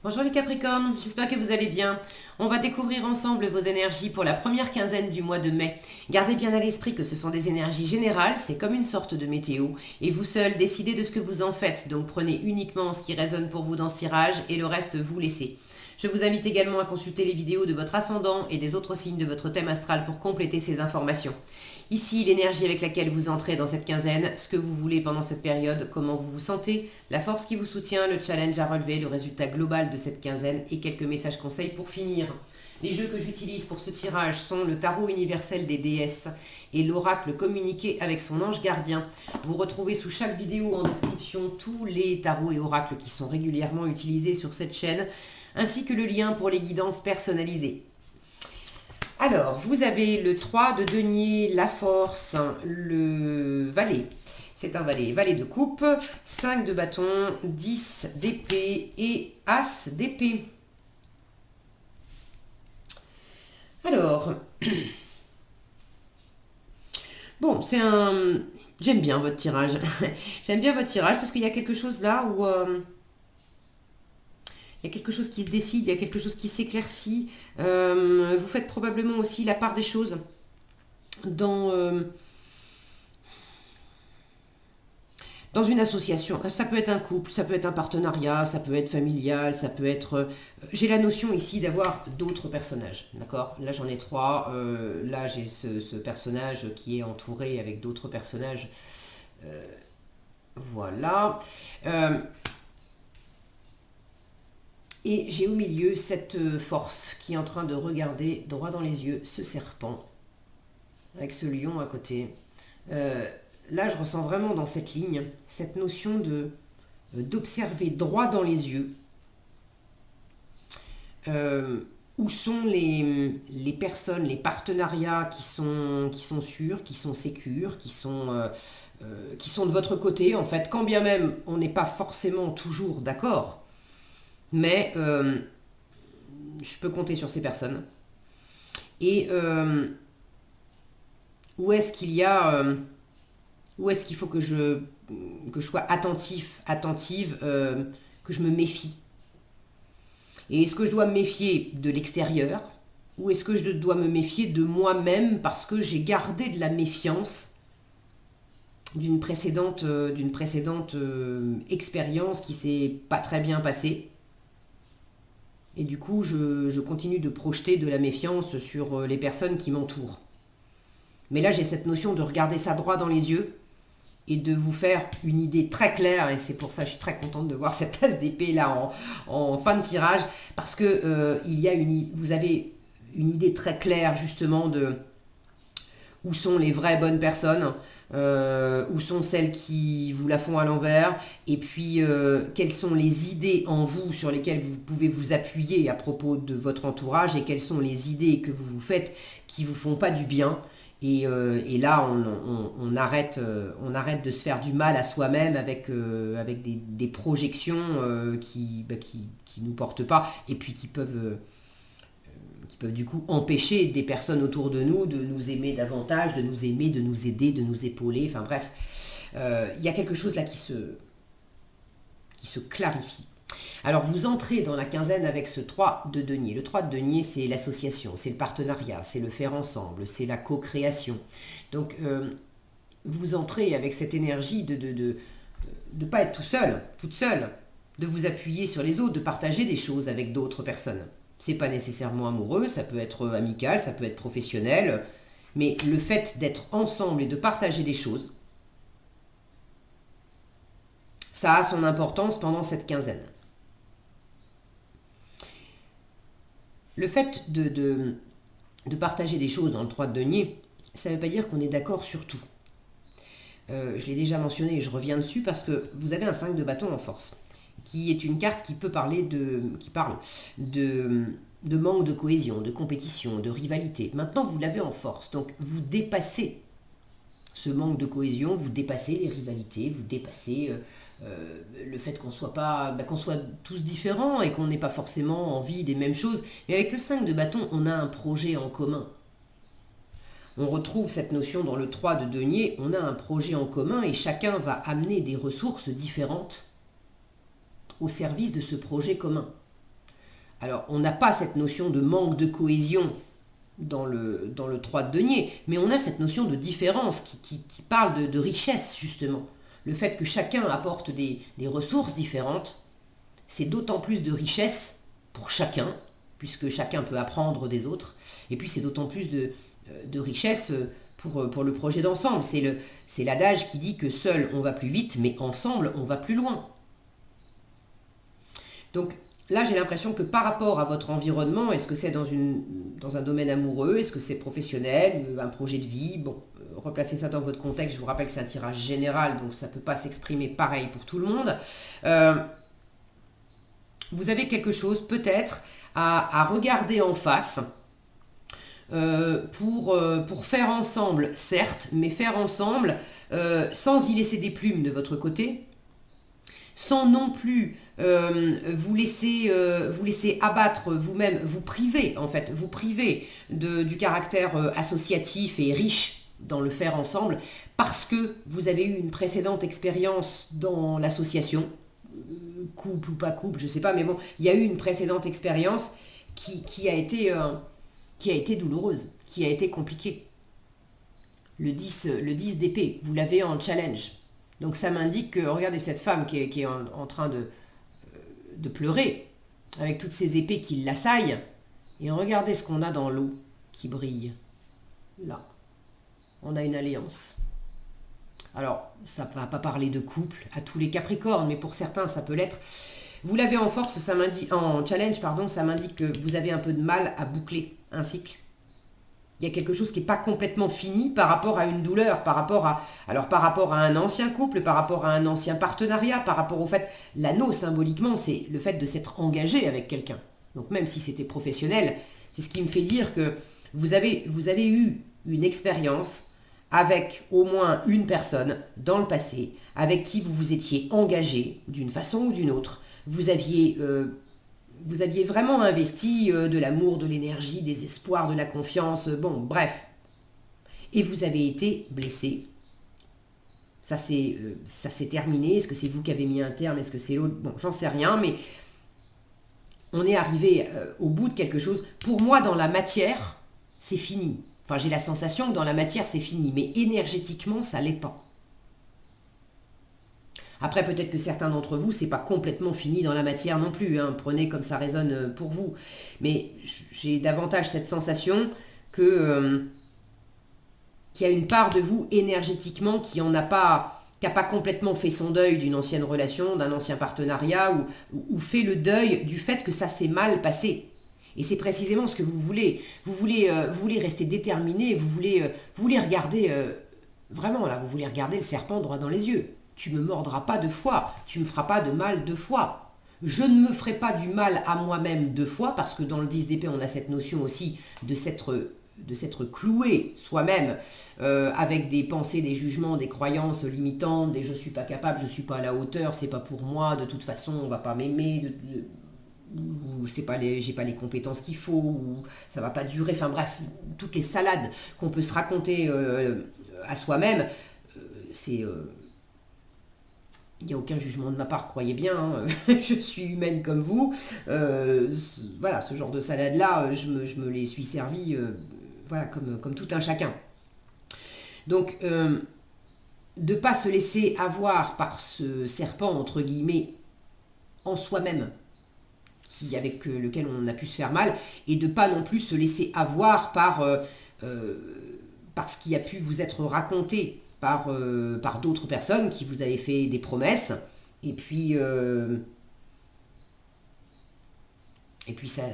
Bonjour les Capricornes, j'espère que vous allez bien. On va découvrir ensemble vos énergies pour la première quinzaine du mois de mai. Gardez bien à l'esprit que ce sont des énergies générales, c'est comme une sorte de météo, et vous seul décidez de ce que vous en faites, donc prenez uniquement ce qui résonne pour vous dans ce tirage et le reste vous laissez. Je vous invite également à consulter les vidéos de votre ascendant et des autres signes de votre thème astral pour compléter ces informations. Ici, l'énergie avec laquelle vous entrez dans cette quinzaine, ce que vous voulez pendant cette période, comment vous vous sentez, la force qui vous soutient, le challenge à relever, le résultat global de cette quinzaine et quelques messages conseils pour finir. Les jeux que j'utilise pour ce tirage sont le tarot universel des déesses et l'oracle communiqué avec son ange gardien. Vous retrouvez sous chaque vidéo en description tous les tarots et oracles qui sont régulièrement utilisés sur cette chaîne, ainsi que le lien pour les guidances personnalisées. Alors, vous avez le 3 de denier, la force, le valet. C'est un valet. Valet de coupe, 5 de bâton, 10 d'épée et as d'épée. Alors, bon, c'est un... J'aime bien votre tirage. J'aime bien votre tirage parce qu'il y a quelque chose là où... il y a quelque chose qui se décide, il y a quelque chose qui s'éclaircit. Vous faites probablement aussi la part des choses dans une association. Ça peut être un couple, ça peut être un partenariat, ça peut être familial, ça peut être... J'ai la notion ici d'avoir d'autres personnages, d'accord? Là, j'en ai trois. Là, j'ai ce personnage qui est entouré avec d'autres personnages. Voilà. Et j'ai au milieu cette force qui est en train de regarder droit dans les yeux ce serpent, avec ce lion à côté. Là, je ressens vraiment dans cette ligne, cette notion d'observer droit dans les yeux où sont les personnes, les partenariats qui sont sûrs, qui sont sécures, qui sont de votre côté, en fait, quand bien même on n'est pas forcément toujours d'accord. Mais je peux compter sur ces personnes. Et où est-ce qu'il y a... où est-ce qu'il faut que je sois attentive, que je me méfie? Et est-ce que je dois me méfier de l'extérieur? Ou est-ce que je dois me méfier de moi-même parce que j'ai gardé de la méfiance d'une précédente expérience qui s'est pas très bien passée? Et du coup, je continue de projeter de la méfiance sur les personnes qui m'entourent. Mais là, j'ai cette notion de regarder ça droit dans les yeux et de vous faire une idée très claire. Et c'est pour ça que je suis très contente de voir cette tasse d'épée là en fin de tirage. Parce que vous avez une idée très claire justement de où sont les vraies bonnes personnes. Où sont celles qui vous la font à l'envers, et puis quelles sont les idées en vous sur lesquelles vous pouvez vous appuyer à propos de votre entourage, et quelles sont les idées que vous vous faites qui vous font pas du bien. Et là, on arrête de se faire du mal à soi-même avec des projections qui nous portent pas, et puis qui peuvent du coup empêcher des personnes autour de nous aimer davantage, de nous aimer, de nous aider, de nous épauler, enfin bref. Il y a quelque chose là qui se clarifie. Alors vous entrez dans la quinzaine avec ce 3 de denier. Le 3 de denier, c'est l'association, c'est le partenariat, c'est le faire ensemble, c'est la co-création. Donc vous entrez avec cette énergie de pas être tout seul, toute seule, de vous appuyer sur les autres, de partager des choses avec d'autres personnes. C'est pas nécessairement amoureux, ça peut être amical, ça peut être professionnel, mais le fait d'être ensemble et de partager des choses, ça a son importance pendant cette quinzaine. Le fait de partager des choses dans le 3 de denier, ça ne veut pas dire qu'on est d'accord sur tout. Je l'ai déjà mentionné et je reviens dessus parce que vous avez un 5 de bâton en force, qui est une carte qui parle de manque de cohésion, de compétition, de rivalité. Maintenant, vous l'avez en force, donc vous dépassez ce manque de cohésion, vous dépassez les rivalités, vous dépassez le fait qu'on soit tous différents et qu'on n'ait pas forcément envie des mêmes choses. Mais avec le 5 de bâton, on a un projet en commun. On retrouve cette notion dans le 3 de denier, on a un projet en commun et chacun va amener des ressources différentes au service de ce projet commun. Alors, on n'a pas cette notion de manque de cohésion dans le 3 de denier, mais on a cette notion de différence qui parle de richesse, justement. Le fait que chacun apporte des ressources différentes, c'est d'autant plus de richesse pour chacun, puisque chacun peut apprendre des autres, et puis c'est d'autant plus de richesse pour le projet d'ensemble. C'est l'adage qui dit que seul on va plus vite, mais ensemble on va plus loin. Donc là, j'ai l'impression que par rapport à votre environnement, est-ce que c'est dans un domaine amoureux, est-ce que c'est professionnel, un projet de vie, bon, replacez ça dans votre contexte, je vous rappelle que c'est un tirage général, donc ça ne peut pas s'exprimer pareil pour tout le monde. Vous avez quelque chose peut-être à regarder en face pour faire ensemble, certes, mais faire ensemble sans y laisser des plumes de votre côté, sans non plus vous laisser abattre vous-même, vous priver en fait, vous priver du caractère associatif et riche dans le faire ensemble, parce que vous avez eu une précédente expérience dans l'association, couple ou pas couple, je sais pas, mais bon, il y a eu une précédente expérience qui a été douloureuse, qui a été compliquée. Le 10 d'épée, vous l'avez en challenge. Donc ça m'indique que, regardez cette femme qui est en train de pleurer, avec toutes ces épées qui l'assaillent, et regardez ce qu'on a dans l'eau qui brille. Là, on a une alliance. Alors, ça ne va pas parler de couple à tous les Capricornes, mais pour certains, ça peut l'être. Vous l'avez en force, ça m'indique, en challenge, pardon, ça m'indique que vous avez un peu de mal à boucler un cycle. Il y a quelque chose qui n'est pas complètement fini par rapport à une douleur, par rapport à un ancien couple, par rapport à un ancien partenariat, par rapport au fait, l'anneau symboliquement, c'est le fait de s'être engagé avec quelqu'un. Donc même si c'était professionnel, c'est ce qui me fait dire que vous avez eu une expérience avec au moins une personne dans le passé, avec qui vous vous étiez engagé d'une façon ou d'une autre. Vous aviez vraiment investi de l'amour, de l'énergie, des espoirs, de la confiance, bon, bref. Et vous avez été blessé. Ça s'est terminé. Est-ce que c'est vous qui avez mis un terme? Est-ce que c'est l'autre? Bon, j'en sais rien, mais on est arrivé au bout de quelque chose. Pour moi, dans la matière, c'est fini. Enfin, j'ai la sensation que dans la matière, c'est fini. Mais énergétiquement, ça l'est pas. Après, peut-être que certains d'entre vous, c'est pas complètement fini dans la matière non plus. Hein. Prenez comme ça résonne pour vous. Mais j'ai davantage cette sensation qu'il y a une part de vous énergétiquement qui n'a pas complètement fait son deuil d'une ancienne relation, d'un ancien partenariat, ou fait le deuil du fait que ça s'est mal passé. Et c'est précisément ce que vous voulez. Vous voulez rester déterminé, vous voulez regarder, vraiment là, vous voulez regarder le serpent droit dans les yeux. Tu me mordras pas deux fois, tu me feras pas de mal deux fois. Je ne me ferai pas du mal à moi-même deux fois, parce que dans le 10 d'épée, on a cette notion aussi de s'être cloué soi-même avec des pensées, des jugements, des croyances limitantes, des je suis pas capable, je suis pas à la hauteur, c'est pas pour moi, de toute façon on va pas m'aimer, ou j'ai pas les compétences qu'il faut, ou ça va pas durer, enfin bref, toutes les salades qu'on peut se raconter à soi-même, c'est... Il n'y a aucun jugement de ma part, croyez bien, hein. Je suis humaine comme vous. Voilà, ce genre de salade-là, je me les suis servi voilà, comme tout un chacun. Donc, de ne pas se laisser avoir par ce serpent, entre guillemets, en soi-même, avec lequel on a pu se faire mal, et de ne pas non plus se laisser avoir par ce qui a pu vous être raconté par d'autres personnes qui vous avaient fait des promesses, et puis ça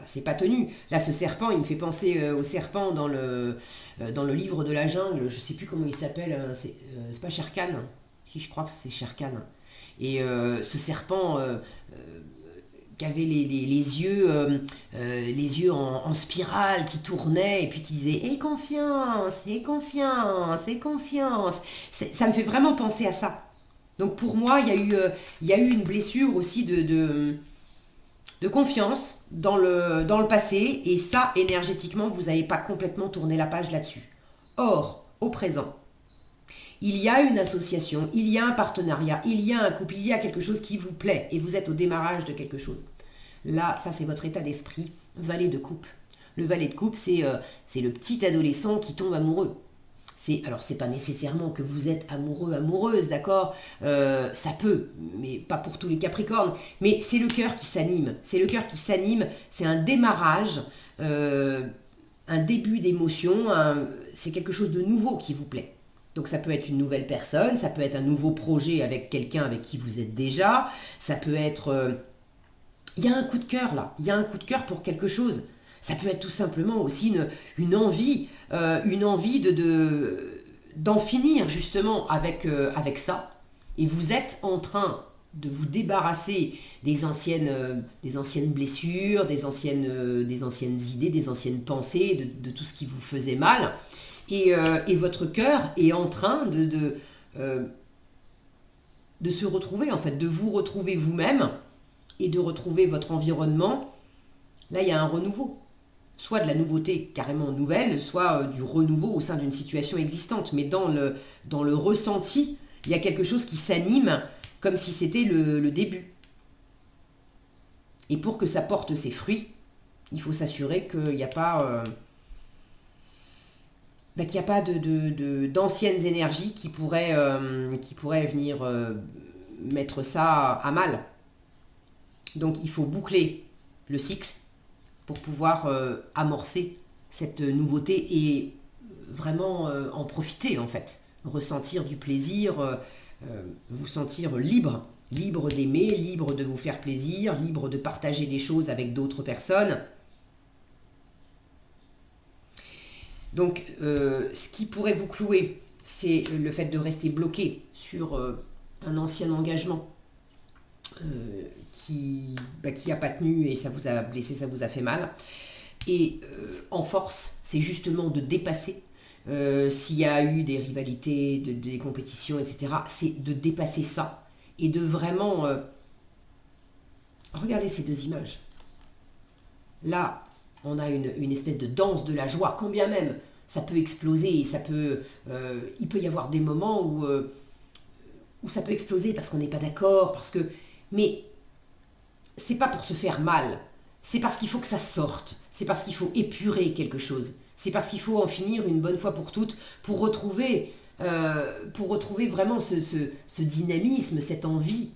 s'est pas tenu. Là, ce serpent, il me fait penser au serpent dans le livre de la jungle, je sais plus comment il s'appelle, c'est pas Shere Khan, si je crois que c'est Shere Khan. Et ce serpent qui avait les yeux en spirale, qui tournaient, et puis qui disait « Aie confiance, aie confiance, aie confiance ». Ça me fait vraiment penser à ça. Donc pour moi, il y a eu une blessure aussi de confiance dans le passé, et ça, énergétiquement, vous n'avez pas complètement tourné la page là-dessus. Or, au présent, il y a une association, il y a un partenariat, il y a un couple, il y a quelque chose qui vous plaît et vous êtes au démarrage de quelque chose. Là, ça c'est votre état d'esprit, valet de coupe. Le valet de coupe, c'est le petit adolescent qui tombe amoureux. Alors, c'est pas nécessairement que vous êtes amoureux, amoureuse, d'accord. Ça peut, mais pas pour tous les Capricornes. Mais c'est le cœur qui s'anime. C'est le cœur qui s'anime. C'est un démarrage, un début d'émotion. C'est quelque chose de nouveau qui vous plaît. Donc ça peut être une nouvelle personne, ça peut être un nouveau projet avec quelqu'un avec qui vous êtes déjà. Ça peut être... Il y a un coup de cœur là. Il y a un coup de cœur pour quelque chose. Ça peut être tout simplement aussi une envie d'en finir justement avec ça. Et vous êtes en train de vous débarrasser des anciennes blessures, des anciennes idées, des anciennes pensées, de tout ce qui vous faisait mal. Et votre cœur est en train de se retrouver, en fait, de vous retrouver vous-même et de retrouver votre environnement. Là, il y a un renouveau. Soit de la nouveauté carrément nouvelle, soit du renouveau au sein d'une situation existante. Mais dans le ressenti, il y a quelque chose qui s'anime comme si c'était le début. Et pour que ça porte ses fruits, il faut s'assurer qu'il n'y a pas, d'anciennes énergies qui pourraient venir mettre ça à mal. Donc il faut boucler le cycle pour pouvoir amorcer cette nouveauté et vraiment en profiter en fait. Ressentir du plaisir, vous sentir libre d'aimer, libre de vous faire plaisir, libre de partager des choses avec d'autres personnes. Donc ce qui pourrait vous clouer, c'est le fait de rester bloqué sur un ancien engagement qui n'a pas tenu et ça vous a blessé, ça vous a fait mal. Et en force, c'est justement de dépasser. S'il y a eu des rivalités, des compétitions, etc., c'est de dépasser ça et de vraiment... Regardez ces deux images. Là, on a une espèce de danse de la joie, quand bien même ça peut exploser, il peut y avoir des moments où ça peut exploser parce qu'on n'est pas d'accord, mais c'est pas pour se faire mal, c'est parce qu'il faut que ça sorte, c'est parce qu'il faut épurer quelque chose, c'est parce qu'il faut en finir une bonne fois pour toutes pour retrouver vraiment ce dynamisme, cette envie.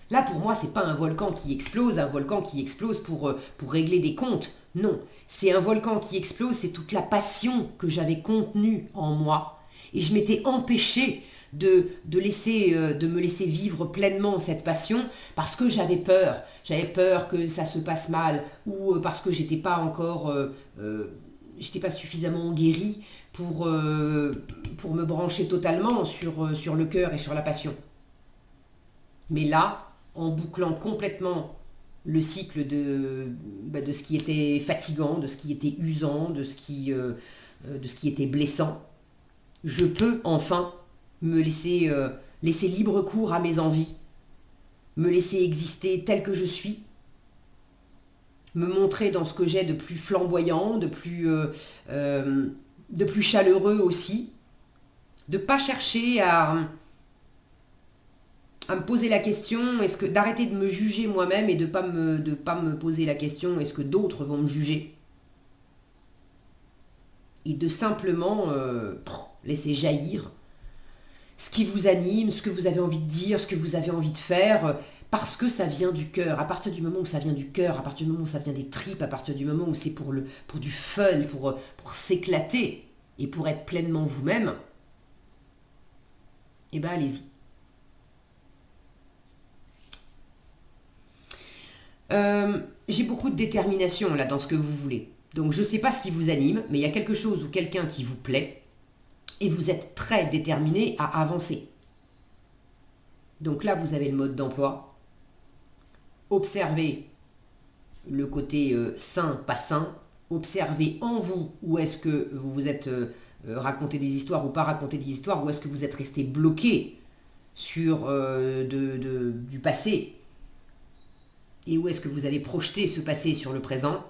Là, pour moi, c'est pas un volcan qui explose pour régler des comptes. Non, c'est un volcan qui explose, c'est toute la passion que j'avais contenue en moi. Et je m'étais empêchée de me laisser vivre pleinement cette passion parce que j'avais peur. J'avais peur que ça se passe mal ou parce que j'étais pas encore... j'étais pas suffisamment guérie pour me brancher totalement sur le cœur et sur la passion. Mais là, en bouclant complètement le cycle de ce qui était fatigant, de ce qui était usant, de ce qui était blessant, je peux enfin me laisser libre cours à mes envies, me laisser exister tel que je suis, me montrer dans ce que j'ai de plus flamboyant, de plus chaleureux aussi, de ne pas chercher à me poser la question, d'arrêter de me juger moi-même et de pas me poser la question, est-ce que d'autres vont me juger? Et de simplement laisser jaillir ce qui vous anime, ce que vous avez envie de dire, ce que vous avez envie de faire, parce que ça vient du cœur. À partir du moment où ça vient du cœur, à partir du moment où ça vient des tripes, à partir du moment où c'est pour du fun, pour s'éclater et pour être pleinement vous-même, eh ben allez-y. J'ai beaucoup de détermination là dans ce que vous voulez. Donc je ne sais pas ce qui vous anime, mais il y a quelque chose ou quelqu'un qui vous plaît et vous êtes très déterminé à avancer. Donc là, vous avez le mode d'emploi. Observez le côté sain, pas sain. Observez en vous où est-ce que vous vous êtes raconté des histoires ou pas raconté des histoires, où est-ce que vous êtes resté bloqué sur du passé. Et où est-ce que vous allez projeter ce passé sur le présent,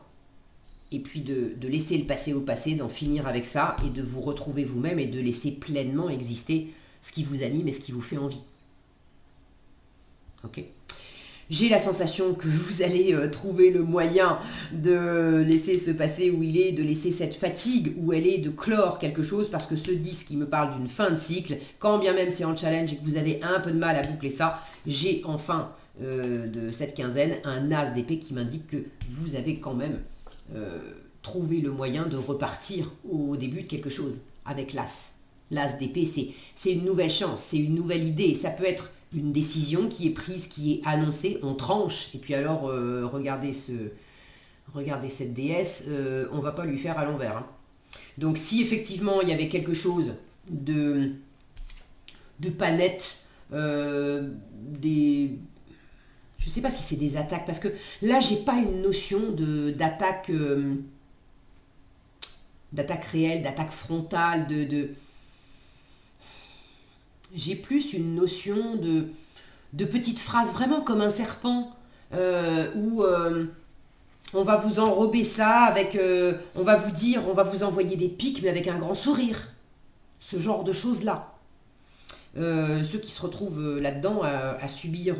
et puis de laisser le passé au passé, d'en finir avec ça, et de vous retrouver vous-même, et de laisser pleinement exister ce qui vous anime et ce qui vous fait envie. Ok. J'ai la sensation que vous allez trouver le moyen de laisser se passer où il est, de laisser cette fatigue où elle est, de clore quelque chose, parce que ce 10 qui me parle d'une fin de cycle, quand bien même c'est en challenge et que vous avez un peu de mal à boucler ça, j'ai enfin de cette quinzaine un as d'épée qui m'indique que vous avez quand même trouvé le moyen de repartir au début de quelque chose avec l'as. L'as d'épée, c'est une nouvelle chance, c'est une nouvelle idée, ça peut être une décision qui est prise, qui est annoncée, on tranche, et puis alors, regardez cette déesse, on va pas lui faire à l'envers. Hein. Donc si effectivement il y avait quelque chose de pas net, je sais pas si c'est des attaques, parce que là j'ai pas une notion d'attaque réelle, d'attaque frontale, j'ai plus une notion de petites phrases, vraiment comme un serpent, où on va vous enrober ça avec, on va vous dire, on va vous envoyer des pics, mais avec un grand sourire. Ce genre de choses-là. Ceux qui se retrouvent là-dedans à subir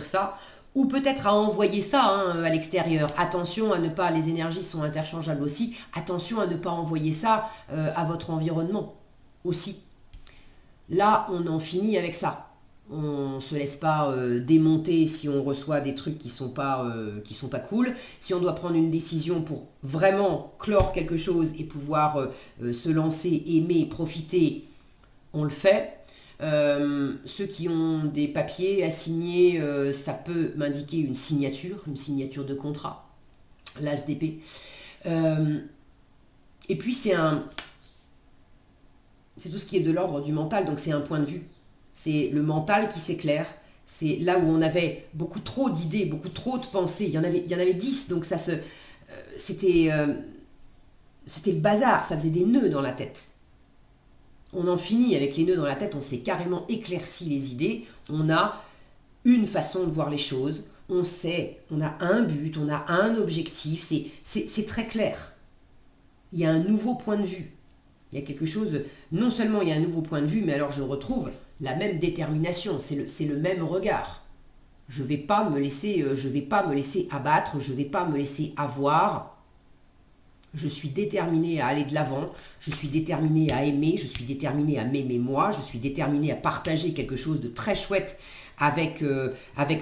ça, ou peut-être à envoyer ça hein, à l'extérieur. Attention à ne pas, les énergies sont interchangeables aussi, attention à ne pas envoyer ça à votre environnement aussi. Là, on en finit avec ça. On ne se laisse pas démonter si on reçoit des trucs qui sont pas cool. Si on doit prendre une décision pour vraiment clore quelque chose et pouvoir se lancer, aimer, profiter, on le fait. Ceux qui ont des papiers à signer, ça peut m'indiquer une signature de contrat, l'as d'épée. Et puis c'est tout ce qui est de l'ordre du mental, donc c'est un point de vue. C'est le mental qui s'éclaire. C'est là où on avait beaucoup trop d'idées, beaucoup trop de pensées. Il y en avait 10, donc c'était le bazar, ça faisait des nœuds dans la tête. On en finit avec les nœuds dans la tête, on s'est carrément éclairci les idées, on a une façon de voir les choses, on sait, on a un but, on a un objectif, c'est très clair. Il y a un nouveau point de vue. Il y a quelque chose, non seulement il y a un nouveau point de vue, mais alors je retrouve la même détermination, c'est le même regard. Je ne vais pas me laisser abattre, je ne vais pas me laisser avoir. Je suis déterminée à aller de l'avant, je suis déterminée à aimer, je suis déterminée à m'aimer moi, je suis déterminée à partager quelque chose de très chouette avec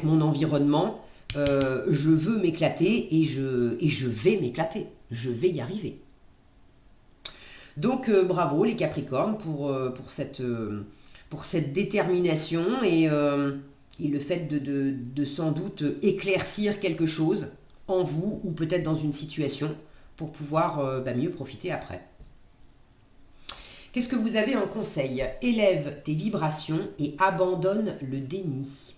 mon environnement. Je veux m'éclater et je vais m'éclater, je vais y arriver. Donc bravo les Capricornes pour cette détermination et le fait de sans doute éclaircir quelque chose en vous ou peut-être dans une situation pour pouvoir mieux profiter après. Qu'est-ce que vous avez en conseil? Élève tes vibrations et abandonne le déni.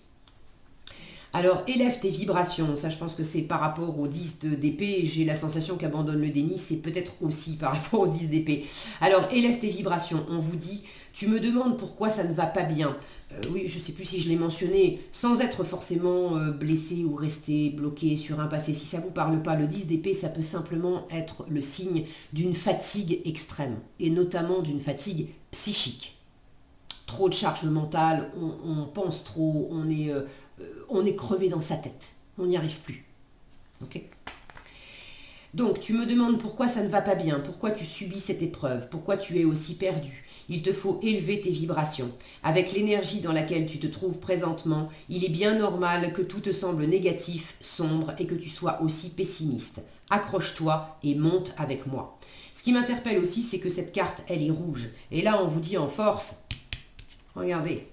Alors, élève tes vibrations, ça je pense que c'est par rapport au 10 d'épée, j'ai la sensation qu'abandonne le déni, c'est peut-être aussi par rapport au 10 d'épée. Alors, élève tes vibrations, on vous dit, tu me demandes pourquoi ça ne va pas bien. Oui, je ne sais plus si je l'ai mentionné, sans être forcément blessé ou resté bloqué sur un passé. Si ça ne vous parle pas, le 10 d'épée, ça peut simplement être le signe d'une fatigue extrême, et notamment d'une fatigue psychique. Trop de charge mentale, on pense trop, on est crevé dans sa tête, on n'y arrive plus. Ok ? Donc, tu me demandes pourquoi ça ne va pas bien, pourquoi tu subis cette épreuve, pourquoi tu es aussi perdu. Il te faut élever tes vibrations. Avec l'énergie dans laquelle tu te trouves présentement, il est bien normal que tout te semble négatif, sombre et que tu sois aussi pessimiste. Accroche-toi et monte avec moi. Ce qui m'interpelle aussi, c'est que cette carte, elle est rouge. Et là, on vous dit en force, regardez,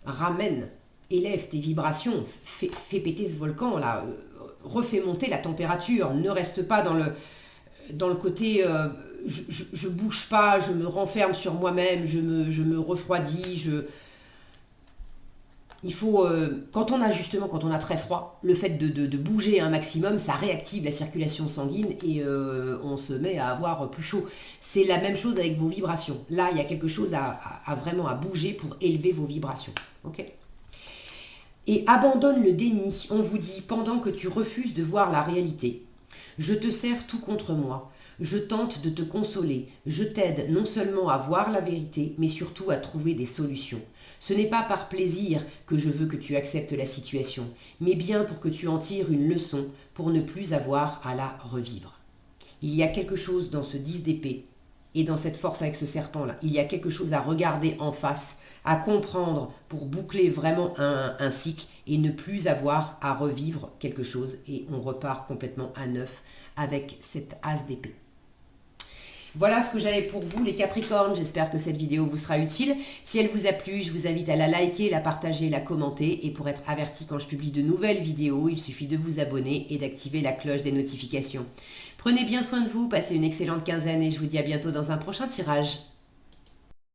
ramène, élève tes vibrations, fais péter ce volcan là, refais monter la température, ne reste pas dans le côté je bouge pas, je me renferme sur moi-même, je me refroidis, il faut, quand on a très froid, le fait de bouger un maximum, ça réactive la circulation sanguine et on se met à avoir plus chaud. C'est la même chose avec vos vibrations. Là, il y a quelque chose à vraiment à bouger pour élever vos vibrations. Ok ? Et abandonne le déni. On vous dit, pendant que tu refuses de voir la réalité, je te sers tout contre moi. Je tente de te consoler, je t'aide non seulement à voir la vérité, mais surtout à trouver des solutions. Ce n'est pas par plaisir que je veux que tu acceptes la situation, mais bien pour que tu en tires une leçon pour ne plus avoir à la revivre. Il y a quelque chose dans ce 10 d'épée et dans cette force avec ce serpent-là. Il y a quelque chose à regarder en face, à comprendre pour boucler vraiment un cycle et ne plus avoir à revivre quelque chose. Et on repart complètement à neuf avec cet as d'épée. Voilà ce que j'avais pour vous les Capricornes, j'espère que cette vidéo vous sera utile. Si elle vous a plu, je vous invite à la liker, la partager, la commenter. Et pour être averti quand je publie de nouvelles vidéos, il suffit de vous abonner et d'activer la cloche des notifications. Prenez bien soin de vous, passez une excellente quinzaine et je vous dis à bientôt dans un prochain tirage.